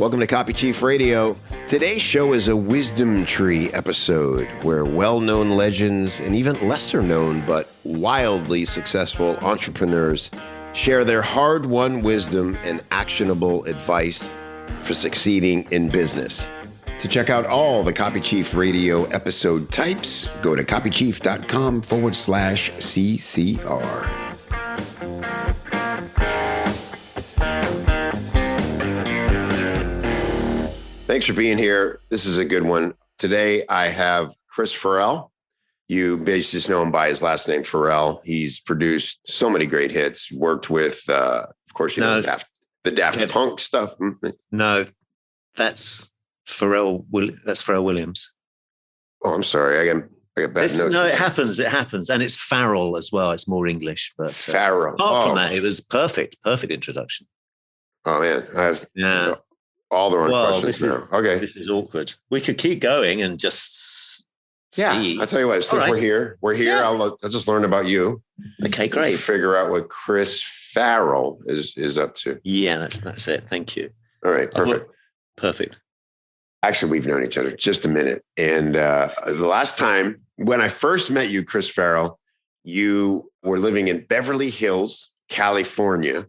Welcome to Copy Chief Radio. Today's show is a wisdom tree episode where well-known legends and even lesser-known but wildly successful entrepreneurs share their hard-won wisdom and actionable advice for succeeding in business. To check out all the Copy Chief Radio episode types, go to copychief.com/CCR. Thanks for being here. This is a good one. Today, I have Chris Farrell. You basically just know him by his last name, Farrell. He's produced so many great hits, worked with, of course, know, the Daft Punk stuff. No, that's Farrell. That's Farrell Williams. Oh, I'm sorry. I got bad notes. No, it happens. It happens. And it's Farrell as well. It's more English. But Farrell. Apart from that, it was perfect introduction. Oh, man. All the wrong questions now. Okay. This is awkward. We could keep going and just see. I'll tell you what, since we're here. Yeah. I'll just learn about you. Okay, great. Figure out what Chris Farrell is up to. Yeah, that's it. Thank you. All right, perfect. Perfect. Actually, we've known each other just a minute. And the last time, when I first met you, Chris Farrell, you were living in Beverly Hills, California.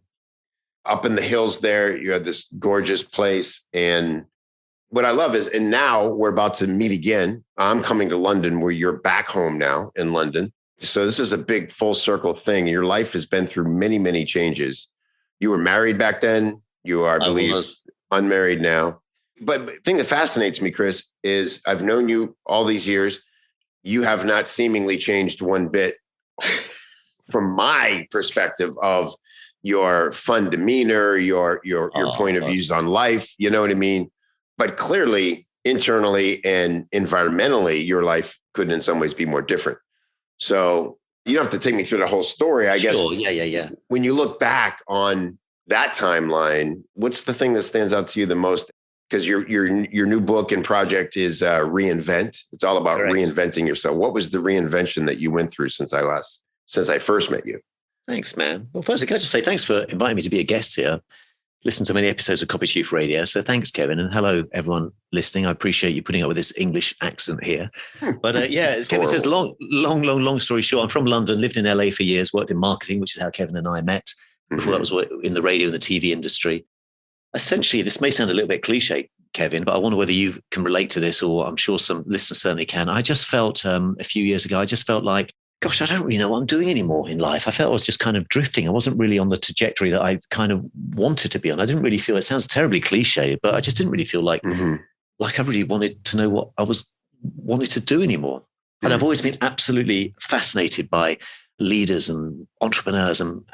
Up in the hills there, you had this gorgeous place. And what I love is, and now we're about to meet again. I'm coming to London where you're back home now in London. So this is a big full circle thing. Your life has been through many, many changes. You were married back then. You are, I believe, unmarried now. But the thing that fascinates me, Chris, is I've known you all these years. You have not seemingly changed one bit from my perspective of your fun demeanor, your point of views on life, you know what I mean? But clearly, internally and environmentally, your life could in some ways be more different. So you don't have to take me through the whole story, I guess. Sure. Yeah. When you look back on that timeline, what's the thing that stands out to you the most? Because your new book and project is Reinvent. It's all about reinventing yourself. What was the reinvention that you went through since I first met you? Thanks, man. Well, firstly, can I just say thanks for inviting me to be a guest here. Listen to many episodes of Copy Chief Radio. So thanks, Kevin. And hello, everyone listening. I appreciate you putting up with this English accent here. But Kevin says, long story short, I'm from London, lived in LA for years, worked in marketing, which is how Kevin and I met. Before that was in the radio and the TV industry. Essentially, this may sound a little bit cliche, Kevin, but I wonder whether you can relate to this, or I'm sure some listeners certainly can. I just felt a few years ago, like, gosh, I don't really know what I'm doing anymore in life. I felt I was just kind of drifting. I wasn't really on the trajectory that I kind of wanted to be on. I didn't really feel, it sounds terribly cliche, but I just didn't really feel like I really wanted to know what I wanted to do anymore. And I've always been absolutely fascinated by leaders and entrepreneurs and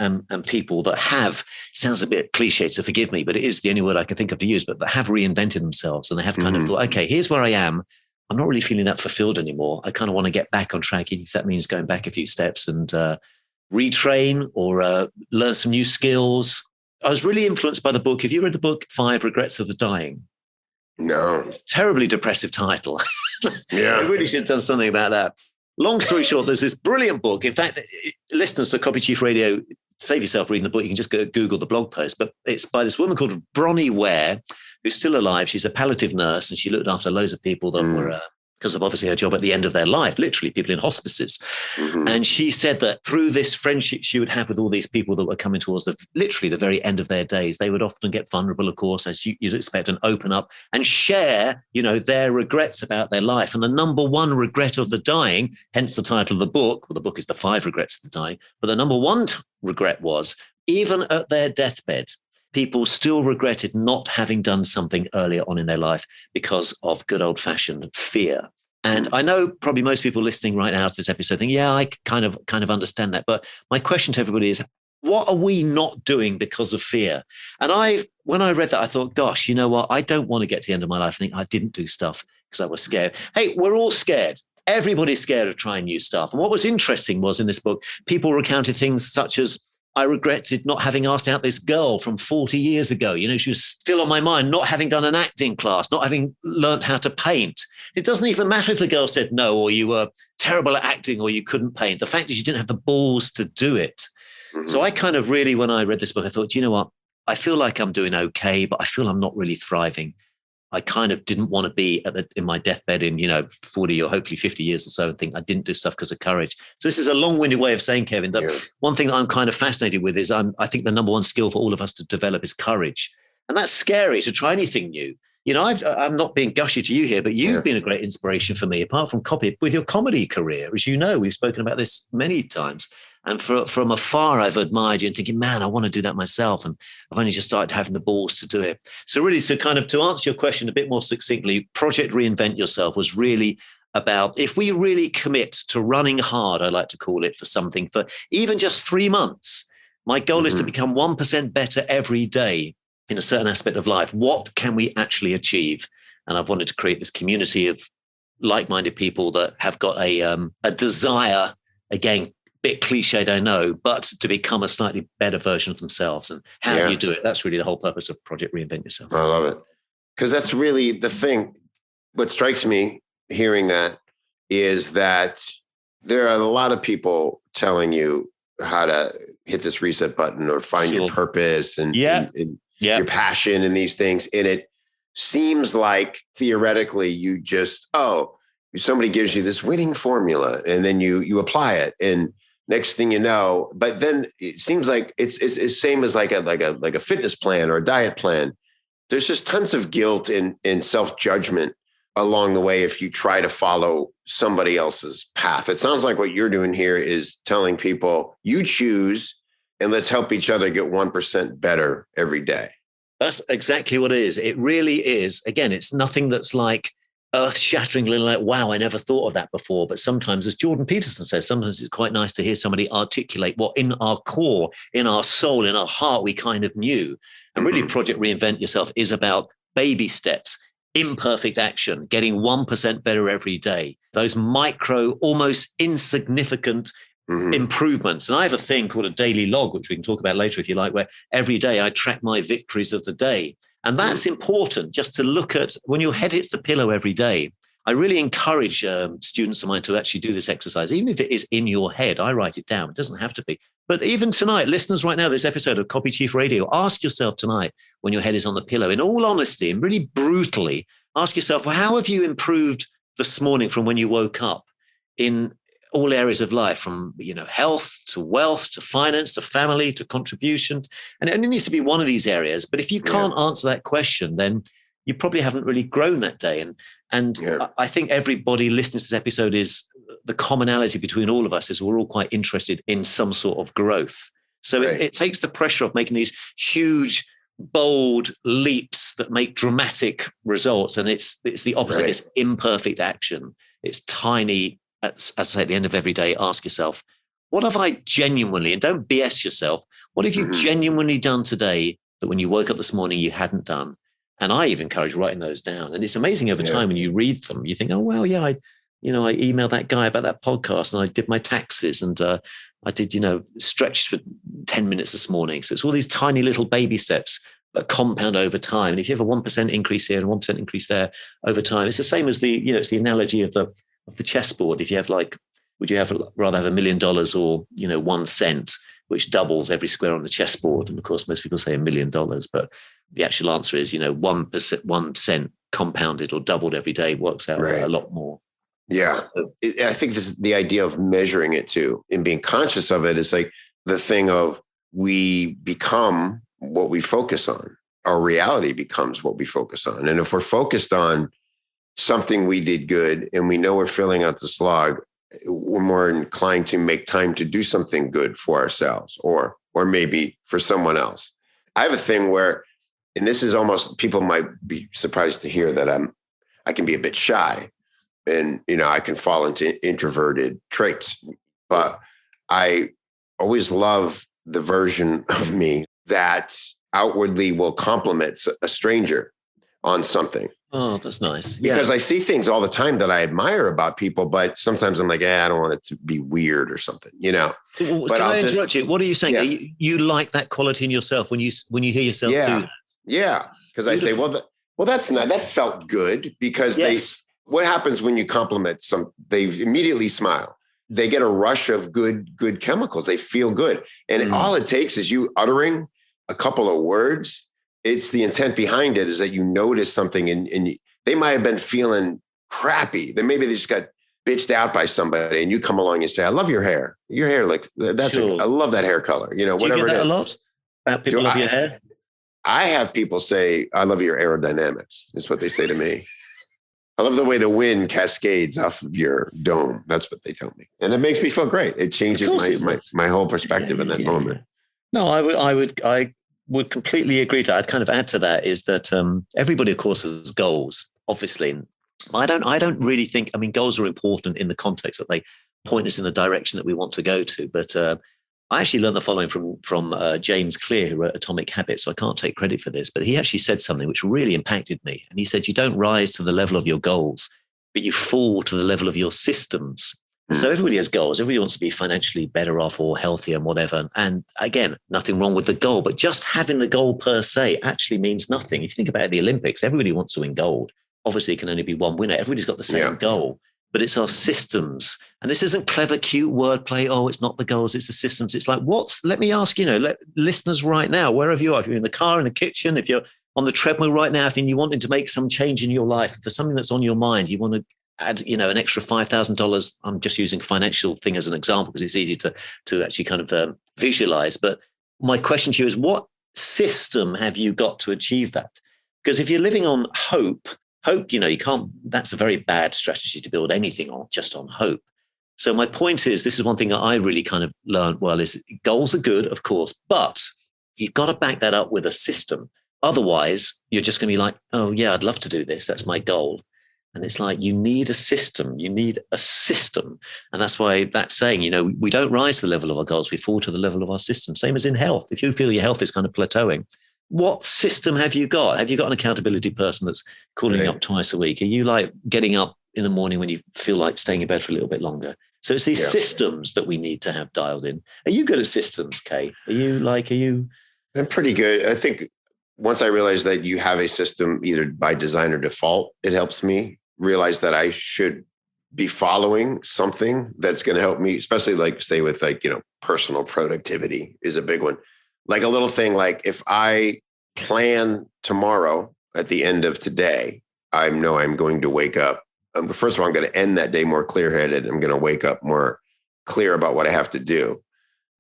people that have, sounds a bit cliche, so forgive me, but it is the only word I can think of to use, but that have reinvented themselves and they have kind of thought, okay, here's where I am. I'm not really feeling that fulfilled anymore. I kind of want to get back on track, if that means going back a few steps and retrain or learn some new skills. I was really influenced by the book. Have you read the book, 5 Regrets of the Dying? No. It's a terribly depressive title. Yeah. I really should have done something about that. Long story short, there's this brilliant book. In fact, listeners to Copy Chief Radio, save yourself reading the book. You can just go Google the blog post. But it's by this woman called Bronnie Ware, who's still alive. She's a palliative nurse, and she looked after loads of people that were, because of obviously her job at the end of their life, literally people in hospices. And she said that through this friendship she would have with all these people that were coming towards literally the very end of their days, they would often get vulnerable, of course, as you'd expect, and open up and share, their regrets about their life. And the number one regret of the dying, hence the title of the book, well, the book is The 5 Regrets of the Dying, but the number one regret was, even at their deathbed, people still regretted not having done something earlier on in their life because of good old-fashioned fear. And I know probably most people listening right now to this episode think, yeah, I kind of understand that. But my question to everybody is, what are we not doing because of fear? And when I read that, I thought, gosh, you know what? I don't want to get to the end of my life and think I didn't do stuff because I was scared. Hey, we're all scared. Everybody's scared of trying new stuff. And what was interesting was in this book, people recounted things such as, I regretted not having asked out this girl from 40 years ago. She was still on my mind, not having done an acting class, not having learned how to paint. It doesn't even matter if the girl said no, or you were terrible at acting, or you couldn't paint. The fact is you didn't have the balls to do it. So I kind of really, when I read this book, I thought, you know what? I feel like I'm doing okay, but I feel I'm not really thriving. I kind of didn't want to be in my deathbed in, 40 or hopefully 50 years or so and think I didn't do stuff because of courage. So this is a long-winded way of saying, Kevin, that one thing that I'm kind of fascinated with is I think the number one skill for all of us to develop is courage. And that's scary to try anything new. I'm not being gushy to you here, but you've been a great inspiration for me, apart from copy, with your comedy career. As you know, we've spoken about this many times. And from afar, I've admired you and thinking, man, I want to do that myself. And I've only just started having the balls to do it. So really, to answer your question a bit more succinctly, Project Reinvent Yourself was really about, if we really commit to running hard, I like to call it, for something for even just 3 months, my goal is to become 1% better every day in a certain aspect of life. What can we actually achieve? And I've wanted to create this community of like-minded people that have got a desire, again, bit cliched, I know, but to become a slightly better version of themselves. And how do you do it? That's really the whole purpose of Project Reinvent Yourself. I love it. Because that's really the thing. What strikes me hearing that is that there are a lot of people telling you how to hit this reset button or find your purpose and your passion in these things. And it seems like theoretically you just, somebody gives you this winning formula and then you apply it. And next thing you know, but then it seems like it's same as like a fitness plan or a diet plan. There's just tons of guilt and self-judgment along the way if you try to follow somebody else's path. It sounds like what you're doing here is telling people, you choose and let's help each other get 1% better every day. That's exactly what it is. It really is. Again, it's nothing that's like earth-shatteringly like, wow, I never thought of that before. But sometimes, as Jordan Peterson says, sometimes it's quite nice to hear somebody articulate what in our core, in our soul, in our heart, we kind of knew. And really, Project Reinvent Yourself is about baby steps, imperfect action, getting 1% better every day. Those micro, almost insignificant improvements. And I have a thing called a daily log, which we can talk about later if you like, where every day I track my victories of the day. And that's important, just to look at when your head hits the pillow every day. I really encourage students of mine to actually do this exercise, even if it is in your head. I write it down. It doesn't have to be. But even tonight, listeners right now, this episode of Copy Chief Radio, ask yourself tonight when your head is on the pillow, in all honesty and really brutally, ask yourself, well, how have you improved this morning from when you woke up in all areas of life, from health to wealth to finance to family to contribution, and it needs to be one of these areas. But if you can't answer that question, then you probably haven't really grown that day. And I think everybody listening to this episode is the commonality between all of us is we're all quite interested in some sort of growth. So it takes the pressure off making these huge, bold leaps that make dramatic results. And it's the opposite. It's imperfect action. It's tiny. As I say, at the end of every day, ask yourself, what have I genuinely, and don't BS yourself, what have you genuinely done today that when you woke up this morning, you hadn't done? And I even encourage writing those down. And it's amazing over time when you read them, you think, oh, well, I emailed that guy about that podcast and I did my taxes and I did, stretched for 10 minutes this morning. So it's all these tiny little baby steps that compound over time. And if you have a 1% increase here and 1% increase there over time, it's the same as it's the analogy of the chessboard. If you have would you rather have $1 million or 1 cent, which doubles every square on the chessboard? And of course, most people say $1 million, but the actual answer is 1 cent compounded or doubled every day works out a lot more. Yeah, so, I think this is the idea of measuring it too, and being conscious of it is like the thing of we become what we focus on. Our reality becomes what we focus on, and if we're focused on something we did good and we know we're filling out the slog, we're more inclined to make time to do something good for ourselves or maybe for someone else. I have a thing where, and this is almost, people might be surprised to hear that I can be a bit shy and, I can fall into introverted traits, but I always love the version of me that outwardly will compliment a stranger on something. Oh, that's nice. Because I see things all the time that I admire about people, but sometimes I'm like, I don't want it to be weird or something, Well, but can I interrupt you? What are you saying? Yeah. You like that quality in yourself when you hear yourself do that? Yeah, because I say, well, that's not, that felt good because what happens when you compliment they immediately smile. They get a rush of good chemicals. They feel good. And all it takes is you uttering a couple of words. It's the intent behind it is that you notice something and they might have been feeling crappy. Then maybe they just got bitched out by somebody and you come along and say, I love your hair. Your hair looks, I love that hair color. You know, whatever. Do you get that it is. A lot? About people love your hair? I have people say, I love your aerodynamics, is what they say to me. I love the way the wind cascades off of your dome. That's what they tell me. And it makes me feel great. It changes my whole perspective in that moment. No, I would completely agree to that. I'd kind of add to that is that everybody, of course, has goals, obviously. I don't really think, I mean, goals are important in the context that they point us in the direction that we want to go to. But I actually learned the following from James Clear, who wrote Atomic Habits. So I can't take credit for this, but he actually said something which really impacted me. And he said, you don't rise to the level of your goals, but you fall to the level of your systems. So everybody has goals. Everybody wants to be financially better off or healthier and whatever. And again, nothing wrong with the goal, but just having the goal per se actually means nothing. If you think about it, the Olympics, everybody wants to win gold. Obviously, it can only be one winner. Everybody's got the same goal, but it's our systems. And this isn't clever, cute wordplay. Oh, it's not the goals, it's the systems. It's like, let me ask, listeners right now, wherever you are, if you're in the car, in the kitchen, if you're on the treadmill right now, if you're wanting to make some change in your life, if there's something that's on your mind, you want to add, an extra $5,000. I'm just using financial thing as an example because it's easy to actually kind of visualize. But my question to you is, what system have you got to achieve that? Because if you're living on hope, you can't, that's a very bad strategy to build anything on, just on hope. So my point is, this is one thing that I really kind of learned well, is goals are good, of course, but you've got to back that up with a system. Otherwise, you're just going to be like, oh yeah, I'd love to do this. That's my goal. And it's like, you need a system. You need a system. And that's why that saying, we don't rise to the level of our goals. We fall to the level of our system. Same as in health. If you feel your health is kind of plateauing, what system have you got? Have you got an accountability person that's calling you up twice a week? Are you like getting up in the morning when you feel like staying in bed for a little bit longer? So it's these systems that we need to have dialed in. Are you good at systems, Kay? Are you? I'm pretty good. I think once I realized that you have a system either by design or default, it helps me realize that I should be following something that's going to help me, especially like say with personal productivity is a big one. Like a little thing, like if I plan tomorrow at the end of today, I know I'm going to wake up. First of all, I'm going to end that day more clear-headed. I'm going to wake up more clear about what I have to do.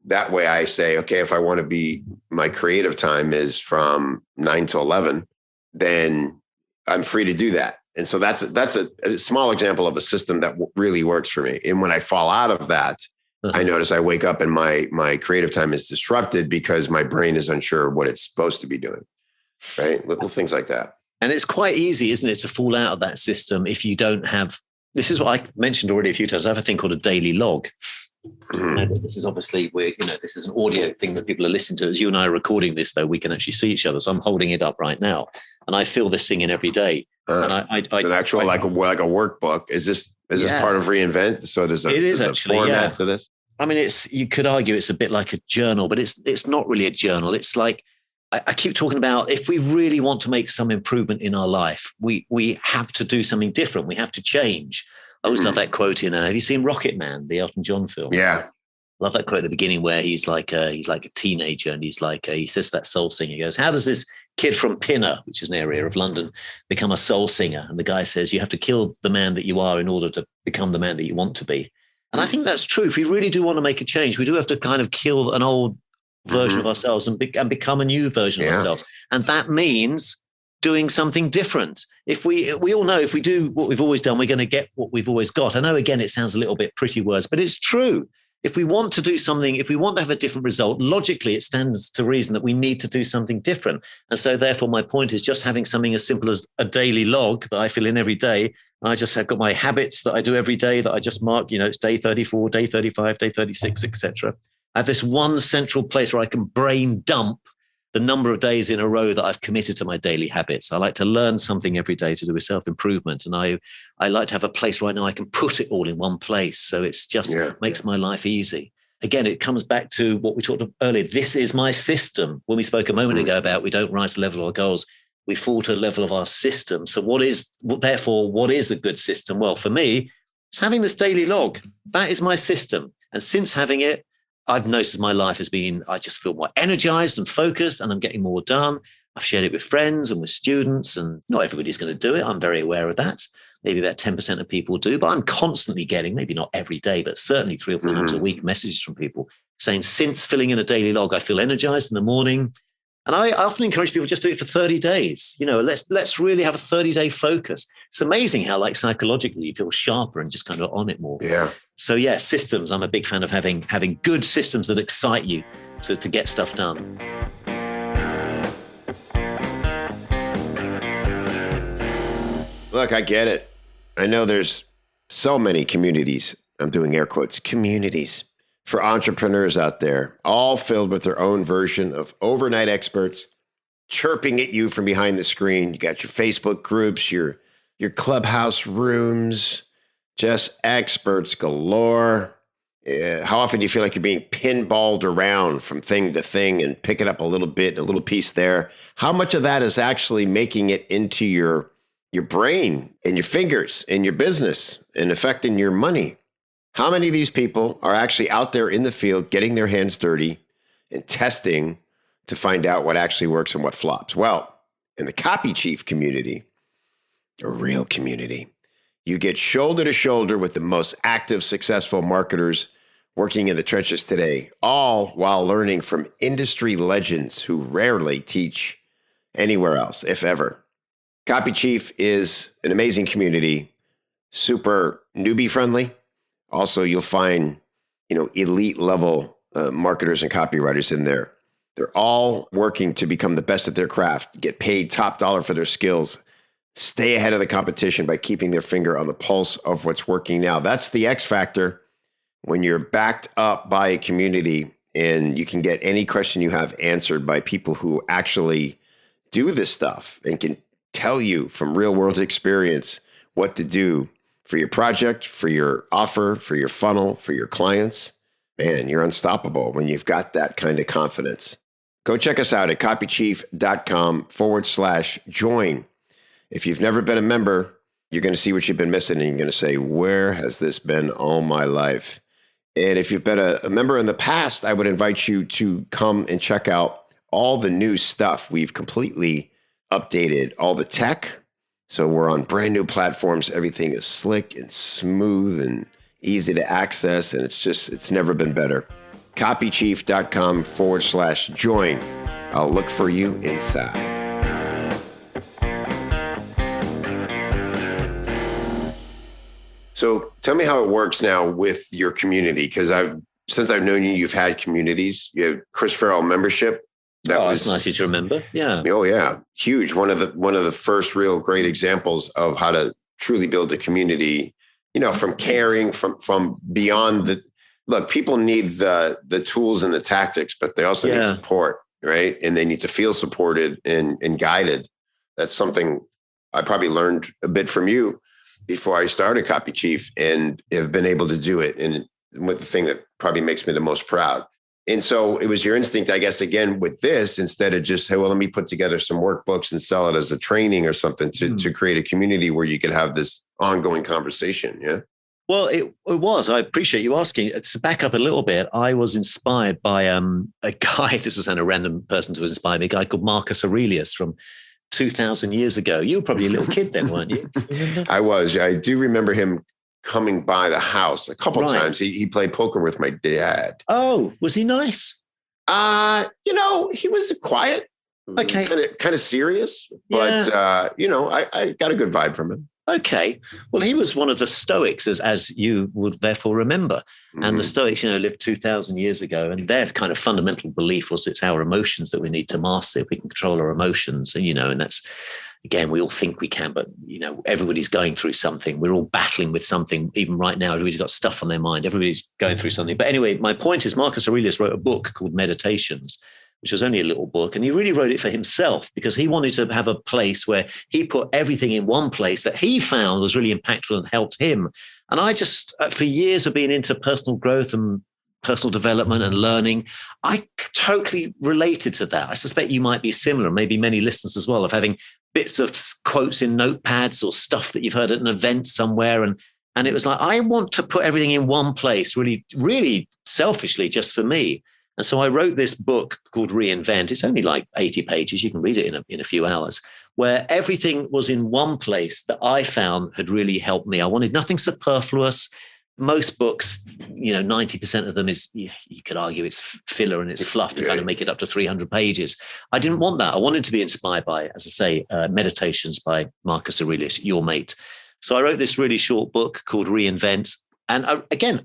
That way I say, okay, if I want to be, my creative time is from 9 to 11, then I'm free to do that. And so that's a small example of a system that really works for me. And when I fall out of that, I notice I wake up and my creative time is disrupted because my brain is unsure what it's supposed to be doing, right? Little things like that. And it's quite easy, isn't it, to fall out of that system if you don't have, this is what I mentioned already a few times, I have a thing called a daily log. This is obviously this is an audio thing that people are listening to. As you and I are recording this, though, we can actually see each other. So I'm holding it up right now, and I fill this thing in every day. And an actual like a workbook. Is this part of Reinvent? So there's a format to this. I mean, you could argue it's a bit like a journal, but it's not really a journal. It's like I keep talking about, if we really want to make some improvement in our life, we have to do something different. We have to change. I always love that quote have you seen Rocket Man, the Elton John film? Yeah. Love that quote at the beginning where he's like a teenager and he's like, he says to that soul singer, he goes, how does this kid from Pinner, which is an area of London, become a soul singer? And the guy says, you have to kill the man that you are in order to become the man that you want to be. And I think that's true. If we really do want to make a change, we do have to kind of kill an old version of ourselves and become a new version of ourselves. And that means doing something different. If we all know, if we do what we've always done, we're going to get what we've always got. I know, again, it sounds a little bit pretty words, but it's true. If we want to do something, if we want to have a different result, logically, it stands to reason that we need to do something different. And so therefore, my point is just having something as simple as a daily log that I fill in every day. I just have got my habits that I do every day that I just mark, it's day 34, day 35, day 36, etc. I have this one central place where I can brain dump the number of days in a row that I've committed to my daily habits. I like to learn something every day to do with self-improvement. And I like to have a place where I know I can put it all in one place. So it's just makes my life easy. Again, it comes back to what we talked about earlier. This is my system. When we spoke a moment ago about we don't rise to the level of our goals, we fall to the level of our system. So what is a good system? Well, for me, it's having this daily log. That is my system. And since having it, I've noticed my life has been, I just feel more energized and focused, and I'm getting more done. I've shared it with friends and with students, and not everybody's going to do it. I'm very aware of that. Maybe about 10% of people do, but I'm constantly getting, maybe not every day, but certainly 3 or 4 times a week, messages from people saying, since filling in a daily log, I feel energized in the morning. And I often encourage people just do it for 30 days. Let's really have a 30-day focus. It's amazing how, like, psychologically you feel sharper and just kind of on it more. Yeah. So yeah, systems. I'm a big fan of having good systems that excite you to get stuff done. Look, I get it. I know there's so many communities. I'm doing air quotes, communities for entrepreneurs out there, all filled with their own version of overnight experts chirping at you from behind the screen. You got your Facebook groups, your clubhouse rooms, just experts galore. How often do you feel like you're being pinballed around from thing to thing and picking up a little bit, a little piece there? How much of that is actually making it into your brain and your fingers and your business and affecting your money? How many of these people are actually out there in the field getting their hands dirty and testing to find out what actually works and what flops? Well, in the Copy Chief community, a real community, you get shoulder to shoulder with the most active, successful marketers working in the trenches today, all while learning from industry legends who rarely teach anywhere else, if ever. Copy Chief is an amazing community, super newbie friendly. Also, you'll find, elite level marketers and copywriters in there. They're all working to become the best at their craft, get paid top dollar for their skills, stay ahead of the competition by keeping their finger on the pulse of what's working now. That's the X factor when you're backed up by a community and you can get any question you have answered by people who actually do this stuff and can tell you from real world experience what to do for your project, for your offer, for your funnel, for your clients. Man, you're unstoppable when you've got that kind of confidence. Go check us out at copychief.com/join. If you've never been a member, you're going to see what you've been missing and you're going to say, where has this been all my life? And if you've been a member in the past, I would invite you to come and check out all the new stuff. We've completely updated all the tech. So we're on brand new platforms. Everything is slick and smooth and easy to access. And it's never been better. Copychief.com/join. I'll look for you inside. So tell me how it works now with your community, because since I've known you, you've had communities. You have Chris Farrell membership. That's nice to remember. Yeah. Oh yeah, huge. One of the first real great examples of how to truly build a community. From caring, from beyond the look. People need the tools and the tactics, but they also need support, right? And they need to feel supported and guided. That's something I probably learned a bit from you before I started Copy Chief, and have been able to do it. And with the thing that probably makes me the most proud. And so it was your instinct, I guess, again, with this, instead of just, hey, well, let me put together some workbooks and sell it as a training or something to create a community where you could have this ongoing conversation. Yeah. Well, it was. I appreciate you asking. To back up a little bit, I was inspired by a guy, this was a random person to inspire me, a guy called Marcus Aurelius from 2,000 years ago. You were probably a little kid then, weren't you? I was. I do remember him coming by the house a couple of times. He played poker with my dad. Oh, was he nice? He was quiet, kind of serious, but I got a good vibe from him. Okay. Well, he was one of the Stoics, as you would therefore remember. Mm-hmm. And the Stoics, lived 2,000 years ago. And their kind of fundamental belief was it's our emotions that we need to master. If we can control our emotions, and that's, again, we all think we can, but, everybody's going through something. We're all battling with something. Even right now, everybody's got stuff on their mind. Everybody's going through something. But anyway, my point is Marcus Aurelius wrote a book called Meditations, which was only a little book. And he really wrote it for himself because he wanted to have a place where he put everything in one place that he found was really impactful and helped him. And I just, for years of being into personal growth and personal development and learning, I totally related to that. I suspect you might be similar, maybe many listeners as well, of having bits of quotes in notepads or stuff that you've heard at an event somewhere and And it was like, I want to put everything in one place, really, really selfishly, just for me. And so I wrote this book called Reinvent. It's only like 80 pages. You can read it in a few hours, where everything was in one place that I found had really helped me. I wanted nothing superfluous. Most books, 90% of them is, you could argue it's filler and it's fluff to kind of make it up to 300 pages. I didn't want that. I wanted to be inspired by, as I say, Meditations by Marcus Aurelius, your mate. So I wrote this really short book called Reinvent. And I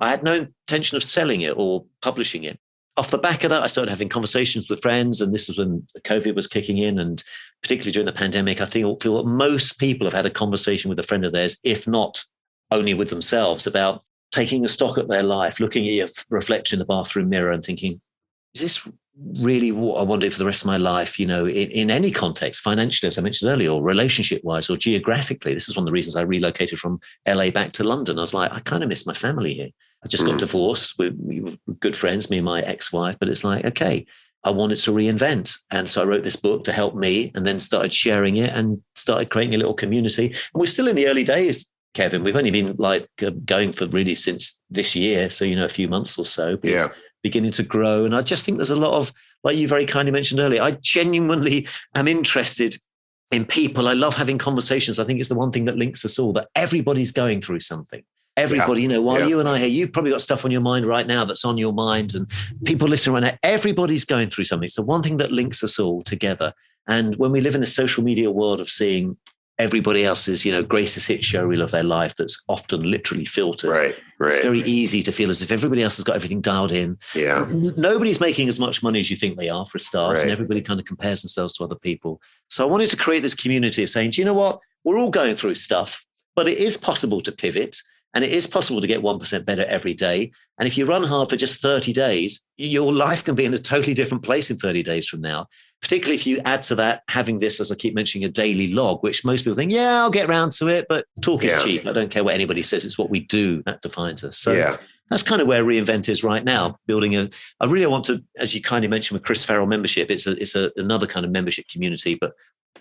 had no intention of selling it or publishing it. Off the back of that, I started having conversations with friends, and this was when COVID was kicking in, and particularly during the pandemic, I feel that most people have had a conversation with a friend of theirs, if not only with themselves, about taking a stock at their life, looking at your reflection in the bathroom mirror and thinking, is this really what I want to do for the rest of my life, in any context, financially, as I mentioned earlier, or relationship-wise, or geographically? This is one of the reasons I relocated from LA back to London. I was like, I kind of miss my family here. I just got divorced. We were good friends, me and my ex-wife, but it's like, okay, I wanted to reinvent. And so I wrote this book to help me, and then started sharing it and started creating a little community. And we're still in the early days, Kevin. We've only been going for really since this year. So, a few months or so. But it's beginning to grow. And I just think there's a lot of, like you very kindly mentioned earlier, I genuinely am interested in people. I love having conversations. I think it's the one thing that links us all, that everybody's going through something. Everybody, while you and I here, you've probably got stuff on your mind right now that's on your mind, and people listening right now, everybody's going through something. It's the one thing that links us all together. And when we live in the social media world of seeing everybody else's, greatest hit show reel of their life that's often literally filtered. Right. It's very easy to feel as if everybody else has got everything dialed in. Yeah. Nobody's making as much money as you think they are, for a start, and everybody kind of compares themselves to other people. So I wanted to create this community of saying, do you know what? We're all going through stuff, but it is possible to pivot. And it is possible to get 1% better every day. And if you run hard for just 30 days, your life can be in a totally different place in 30 days from now, particularly if you add to that having this, as I keep mentioning, a daily log, which most people think, I'll get around to it, but talk is cheap. I don't care what anybody says. It's what we do that defines us. So that's kind of where Reinvent is right now, building I really want to, as you kindly mentioned with Chris Farrell membership, it's another kind of membership community, but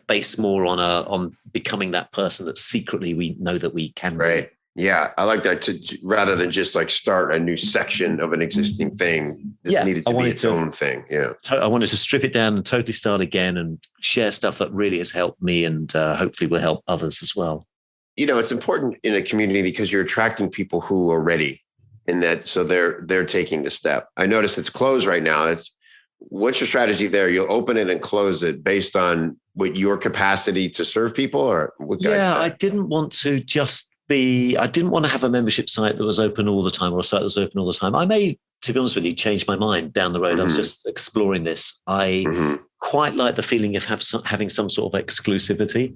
based more on becoming that person that secretly we know that we can be. Yeah, I like that, rather than just like start a new section of an existing thing. This needed to be its own thing. Yeah. I wanted to strip it down and totally start again and share stuff that really has helped me, and hopefully will help others as well. It's important in a community because you're attracting people who are ready, and that so they're taking the step. I notice it's closed right now. What's your strategy there? You'll open it and close it based on what your capacity to serve people, or what? I didn't want to I didn't want to have a membership site that was open all the time, or a site that was open all the time. I may, to be honest with you, change my mind down the road. I was just exploring this. I quite like the feeling of having some sort of exclusivity.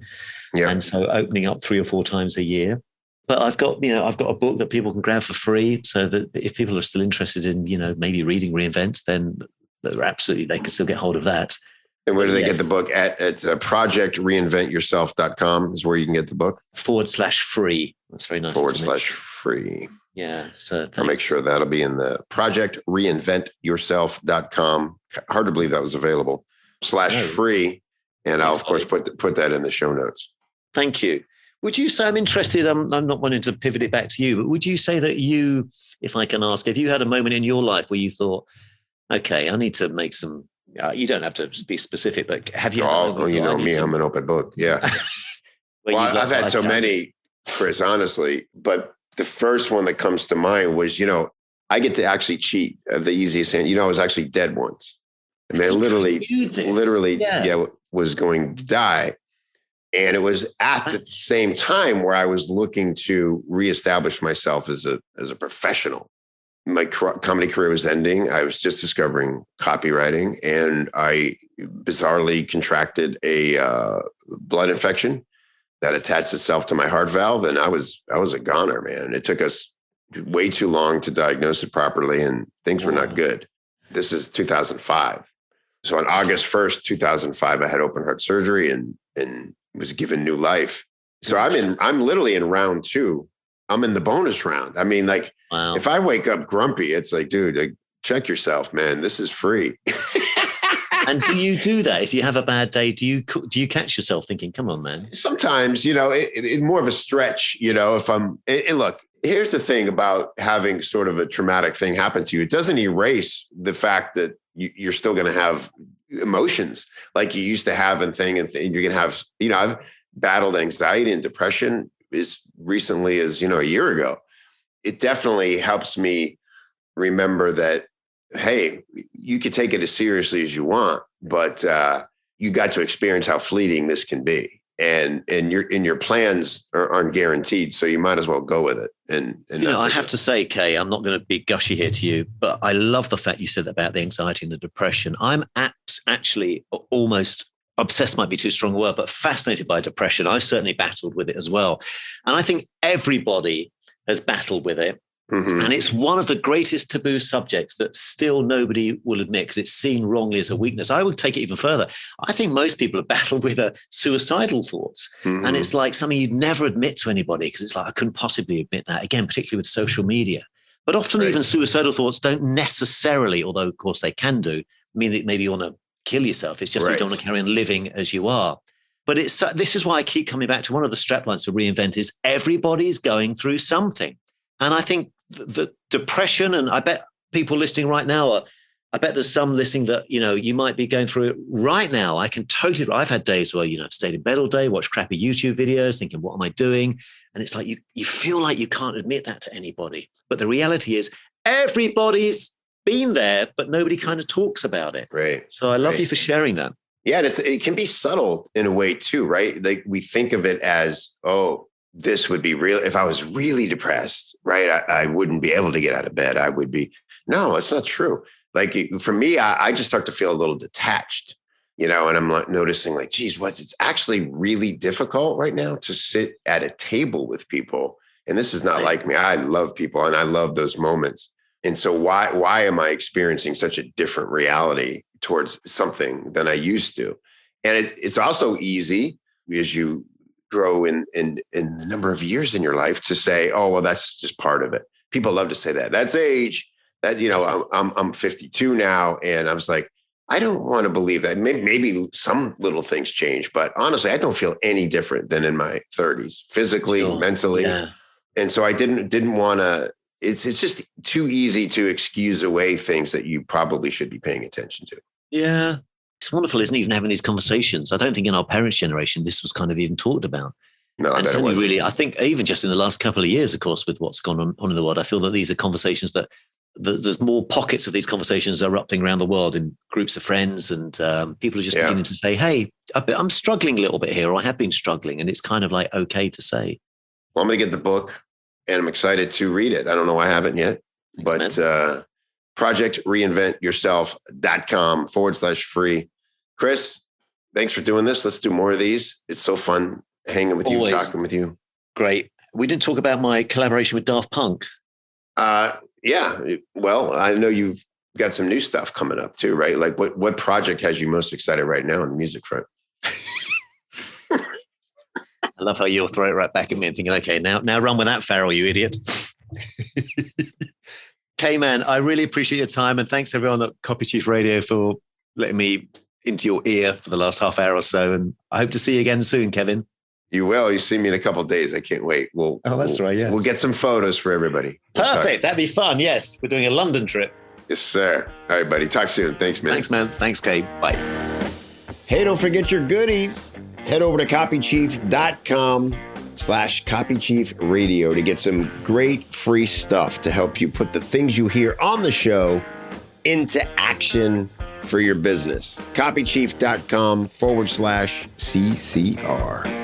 Yeah. And so opening up 3 or 4 times a year. But I've got a book that people can grab for free, so that if people are still interested in, maybe reading Reinvent, then they can still get hold of that. And where do they get the book at? It's projectreinventyourself.com is where you can get the book. /free. That's very nice. /free. Yeah. So thanks. I'll make sure that'll be in the projectreinventyourself.com. Hard to believe that was available. /free. And I'll, of course, put that in the show notes. Thank you. Would you say, I'm interested, I'm not wanting to pivot it back to you, but would you say that you, if I can ask, have you had a moment in your life where you thought, okay, I need to make some, you don't have to be specific, but have you? You know me, I'm an open book. Yeah. Well, I've had so many, Chris, honestly, but the first one that comes to mind was, I get to actually cheat the easiest hand. I was actually dead once. I mean, I literally was going to die. And it was at the same time where I was looking to reestablish myself as a professional. My comedy career was ending. I was just discovering copywriting, and I bizarrely contracted a blood infection that attached itself to my heart valve, and I was a goner, man. It took us way too long to diagnose it properly, and things were not good. This is 2005. So on August 1st, 2005, I had open heart surgery and was given new life. So I'm literally in round 2. I'm in the bonus round. I mean, if I wake up grumpy, it's like, dude, check yourself, man. This is free. And do you do that? If you have a bad day, do you catch yourself thinking, come on, man? Sometimes, it's more of a stretch, if look, Here's the thing about having sort of a traumatic thing happen to you. It doesn't erase the fact that you're still going to have emotions like you used to have and you're going to have, I've battled anxiety and depression as recently as, a year ago. It definitely helps me remember that, hey, you could take it as seriously as you want, but you got to experience how fleeting this can be. And your plans aren't guaranteed, so you might as well go with it. And I have to say, Kay, I'm not going to be gushy here to you, but I love the fact you said about the anxiety and the depression. I'm actually almost obsessed, might be too strong a word, but fascinated by depression. I've certainly battled with it as well, and I think everybody has battled with it. Mm-hmm. And it's one of the greatest taboo subjects that still nobody will admit because it's seen wrongly as a weakness. I would take it even further. I think most people have battled with suicidal thoughts. Mm-hmm. And it's like something you'd never admit to anybody because it's like, I couldn't possibly admit that. Again, particularly with social media. But often even suicidal thoughts don't necessarily, although of course they can do, mean that maybe you want to kill yourself. It's just you don't want to carry on living as you are. But this is why I keep coming back to one of the straplines for Reinvent is everybody's going through something. And I think the depression, and I bet people listening right now I bet there's some listening that, you might be going through it right now. I've had days where, I've stayed in bed all day, watched crappy YouTube videos, thinking, what am I doing? And it's like, you feel like you can't admit that to anybody. But the reality is everybody's been there, but nobody kind of talks about it. Right. So I love you for sharing that. Yeah. And it can be subtle in a way too, right? Like we think of it as, this would be real. If I was really depressed, right, I wouldn't be able to get out of bed. I would be. No, it's not true. Like for me, I just start to feel a little detached, and I'm like noticing like, geez, it's actually really difficult right now to sit at a table with people. And this is not like me. I love people and I love those moments. And so why am I experiencing such a different reality towards something than I used to? And it's also easy as you grow in the number of years in your life to say, oh, well, that's just part of it. People love to say that. That's age. That, I'm 52 now. And I was like, I don't want to believe that. Maybe some little things change, but honestly, I don't feel any different than in my 30s, physically, mentally. Yeah. And so I didn't want to, it's just too easy to excuse away things that you probably should be paying attention to. Yeah. It's wonderful, isn't it, even having these conversations? I don't think in our parents' generation, this was kind of even talked about. No, and it's only really, I think even just in the last couple of years, of course, with what's gone on in the world, I feel that these are conversations that there's more pockets of these conversations erupting around the world in groups of friends, and people are just beginning to say, hey, I'm struggling a little bit here, or I have been struggling. And it's kind of like, okay to say. Well, I'm going to get the book and I'm excited to read it. I don't know why I haven't yet, but projectreinventyourself.com/free. Chris, thanks for doing this. Let's do more of these. It's so fun hanging with you, talking with you. Great. We didn't talk about my collaboration with Daft Punk. Yeah. Well, I know you've got some new stuff coming up too, right? Like what project has you most excited right now on the music front? I love how you'll throw it right back at me and thinking, okay, now run with that, Farrell, you idiot. Okay, man, I really appreciate your time. And thanks everyone at Copy Chief Radio for letting me into your ear for the last half hour or so. And I hope to see you again soon, Kevin. You will. You see me in a couple of days. I can't wait. That's right. Yeah. We'll get some photos for everybody. Perfect. That'd be fun. Yes. We're doing a London trip. Yes, sir. All right, buddy. Talk soon. Thanks, man. Thanks, man. Thanks, Kay. Bye. Hey, don't forget your goodies. Head over to copychief.com/copychiefradio to get some great free stuff to help you put the things you hear on the show into action for your business. Copychief.com/CCR.